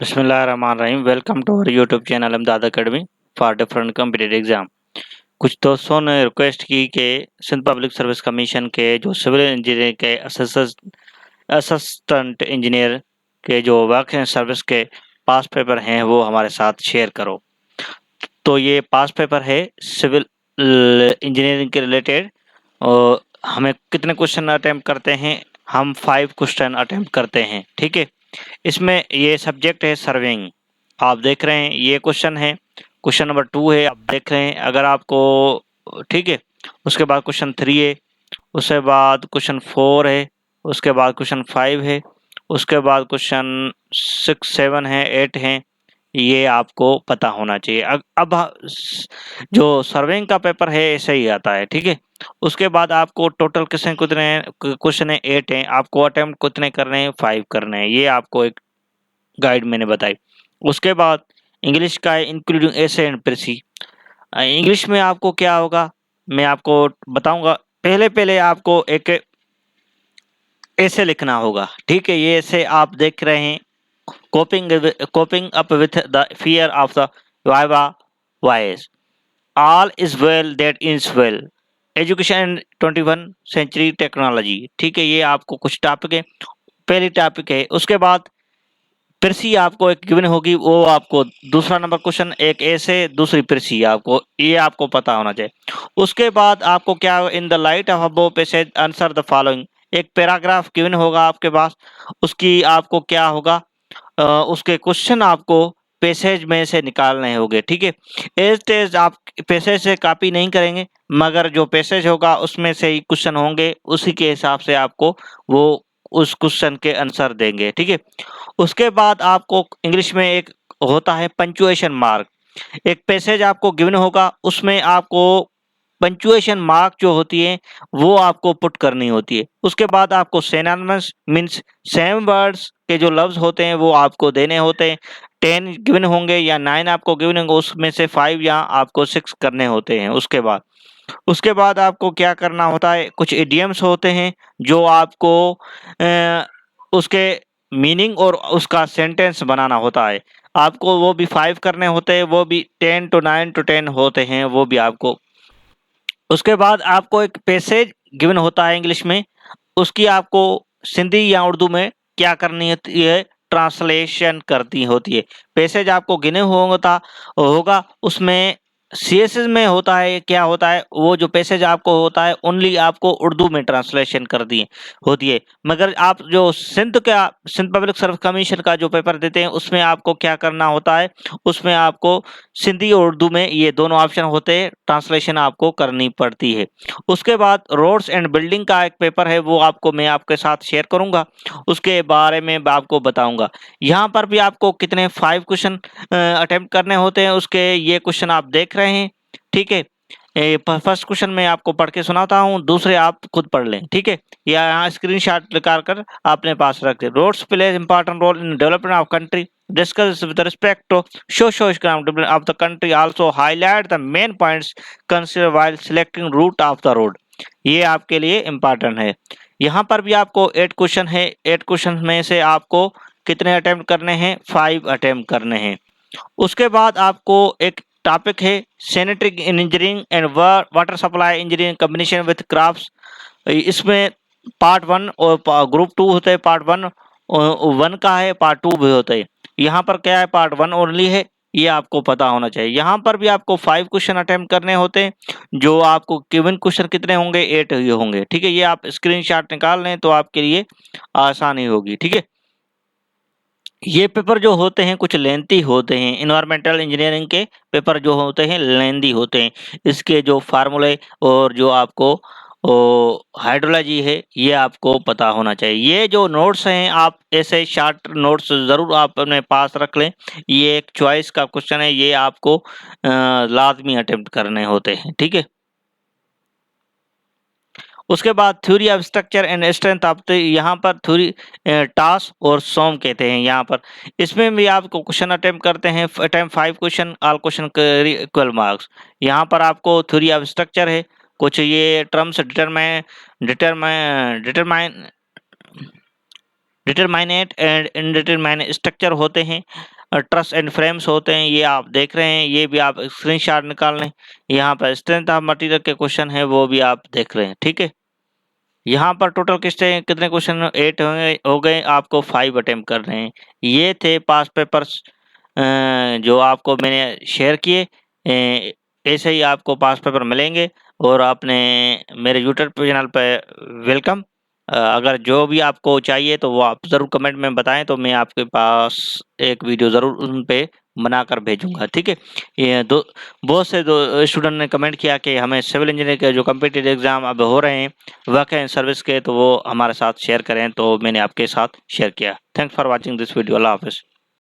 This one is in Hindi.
बिस्मिल्लाहिर्रहमानिर्रहीम। Welcome to our YouTube channel Ahmadad academy for different competitive exam. कुछ दोस्तों ने रिक्वेस्ट की कि सिंध पब्लिक सर्विस कमीशन के जो सिविल इंजीनियर के असिस्टेंट इंजीनियर के जो वर्क एंड सर्विस के पास पेपर हैं वो हमारे साथ शेयर करो। तो ये पास पेपर है सिविल इंजीनियरिंग के रिलेटेड और हमें कितने क्वेश्चन अटेम्प्ट करते हैं, हम 5 क्वेश्चन अटेम्प्ट करते हैं। ठीक है, इसमें ये सब्जेक्ट है सर्वेइंग। आप देख रहे हैं ये क्वेश्चन है, क्वेश्चन नंबर 2 है, आप देख रहे हैं। अगर आपको ठीक है, उसके बाद क्वेश्चन 3 है, उसके बाद क्वेश्चन 4 है, उसके बाद क्वेश्चन 5 है, उसके बाद क्वेश्चन 6 7 है, 8 है। ये आपको पता होना चाहिए। अब जो सर्वेइंग का पेपर है ऐसे ही आता है। ठीक है, उसके बाद आपको टोटल क्वेश्चन है 8 हैं, आपको अटेम्प्ट कितने करने हैं, 5 करने हैं। ये आपको एक गाइड मैंने बताई। उसके बाद इंग्लिश का है इंक्लूडिंग एसे एंड प्रेसी। इंग्लिश में आपको क्या होगा मैं आपको बताऊंगा। पहले आपको एक ऐसे लिखना होगा। ठीक है, ये ऐसे आप देख रहे हैं, coping up with the fear of the viva voice, all is well that is well, education 21 century technology. ठीक है, ये आपको कुछ टॉपिक है, पहली टॉपिक है। उसके बाद कृषि आपको एक गिवन होगी, वो आपको दूसरा नंबर क्वेश्चन एक ऐसे, दूसरी कृषि आपको, ये आपको पता होना चाहिए। उसके बाद आपको क्या, in the light of above passage answer the following, एक पैराग्राफ गिवन होगा आपके पास, उसकी आपको क्या होगा, उसके क्वेश्चन आपको पैसेज में से निकालने होंगे। ठीक है, एज टेज आप पैसेज से कॉपी नहीं करेंगे, मगर जो पैसेज होगा उसमें से ही क्वेश्चन होंगे, उसी के हिसाब से आपको वो उस क्वेश्चन के आंसर देंगे। ठीक है, उसके बाद आपको इंग्लिश में एक होता है पंचुएशन मार्क। एक पैसेज आपको गिवन होगा, उसमें आपको पंचुएशन मार्क जो होती है वो आपको पुट करनी होती है। उसके बाद आपको सिनोनिमस मींस सेम वर्ड्स के जो लफ्ज होते हैं वो आपको देने होते हैं। 10 गिवन होंगे या 9 आपको गिवन होंगे, उसमें से 5 या आपको 6 करने होते हैं। उसके बाद आपको क्या करना होता है, कुछ इडियम्स होते हैं जो आपको उसके मीनिंग और उसका सेंटेंस बनाना होता है, आपको वो भी 5 करने होते हैं। वो भी 10 to 9 to 10 होते हैं, वो भी आपको। उसके बाद आपको एक पैसेज गिवन होता है इंग्लिश में, उसकी आपको सिंधी या उर्दू में क्या करनी होती है, ट्रांसलेशन करती होती है। पैसेज आपको गिने होगा, उसमें सीएसएस में होता है, क्या होता है, वो जो पैसेज आपको होता है ओनली आपको उर्दू में ट्रांसलेशन कर दी होती है। मगर आप जो सिंध पब्लिक सर्विस कमीशन का जो पेपर देते हैं उसमें आपको क्या करना होता है, उसमें आपको सिंधी और उर्दू में ये दोनों ऑप्शन होते हैं, ट्रांसलेशन आपको करनी पड़ती है। उसके बाद रोड्स एंड बिल्डिंग का एक पेपर है, वो आपको मैं आपके साथ शेयर करूंगा, उसके बारे में आपको बताऊंगा। यहाँ पर भी आपको कितने 5 क्वेश्चन अटेम्प्ट करने होते हैं, उसके ये क्वेश्चन आप देख रहे हैं। ठीक है, फर्स्ट क्वेश्चन मैं आपको पढ़ के सुनाता हूँ, दूसरे आप खुद पढ़ लें। ठीक है, या यहाँ स्क्रीनशॉट निकाल कर अपने पास रख दें। Roads play important role in development of country, discuss with respect to socio-economic development of the country, also highlight the main points considered while selecting route of the road। ये आपके लिए इम्पोर्टेंट है। यहाँ पर भी आपको 8 क्वेश्चन है, 8 क्वेश्चन में से आपको कितने अटेम्प्ट करने हैं, 5 अटेम्प्ट करने हैं। उसके बाद आपको एक टॉपिक है sanitary engineering and water supply engineering combination with crafts. इसमें पार्ट 1 और ग्रुप 2 होते हैं, पार्ट 1 का है, पार्ट 2 भी होते हैं। यहाँ पर क्या है, पार्ट 1 ओनली है, ये आपको पता होना चाहिए। यहाँ पर भी आपको 5 क्वेश्चन अटेम्प्ट करने होते हैं, जो आपको गिवन क्वेश्चन कितने होंगे, 8 ही होंगे। ठीक है, ये आप स्क्रीनशॉट निकाल लें तो आपके लिए आसानी होगी। ठीक है, ये पेपर जो होते हैं कुछ लेंथी होते हैं, इन्वायरमेंटल इंजीनियरिंग के पेपर जो होते हैं लेंथी होते हैं। इसके जो फार्मूले और जो आपको हाइड्रोलॉजी है ये आपको पता होना चाहिए। ये जो नोट्स हैं आप ऐसे शॉर्ट नोट्स जरूर आप अपने पास रख लें। ये एक चॉइस का क्वेश्चन है, ये आपको लाजमी अटेम्प्ट करने होते हैं। ठीक है, उसके बाद theory of structure and strength of the, यहाँ पर थ्योरी टास्क और सोम कहते हैं। यहाँ पर इसमें भी आपको क्वेश्चन अटेम्प्ट करते हैं, attempt 5 question, all question equal marks. यहाँ पर आपको थ्योरी ऑफ स्ट्रक्चर है, कुछ ये terms determine determinate and indeterminate structure होते हैं, ट्रस एंड फ्रेम्स होते हैं, ये आप देख रहे हैं, ये भी आप स्क्रीनशॉट निकाल लें। यहाँ पर स्ट्रेंथ ऑफ मटेरियल के क्वेश्चन है वो भी आप देख रहे हैं, ठीक है। यहाँ पर टोटल कितने क्वेश्चन 8 हो गए, आपको 5 अटेम्प्ट कर रहे हैं। ये थे पास पेपर्स जो आपको मैंने शेयर किए। ऐसे ही आपको पास पेपर मिलेंगे और आपने मेरे यूट्यूब चैनल पर वेलकम। अगर जो भी आपको चाहिए तो वो आप ज़रूर कमेंट में बताएं, तो मैं आपके पास एक वीडियो ज़रूर उन पे बनाकर भेजूंगा, ठीक है। ये बहुत से स्टूडेंट ने कमेंट किया कि हमें सिविल इंजीनियर के जो कम्पिटिटिव एग्जाम अब हो रहे हैं वर्क एंड सर्विस के, तो वो हमारे साथ शेयर करें, तो मैंने आपके साथ शेयर किया। Thanks for watching this video. अल्लाह हाफिज़।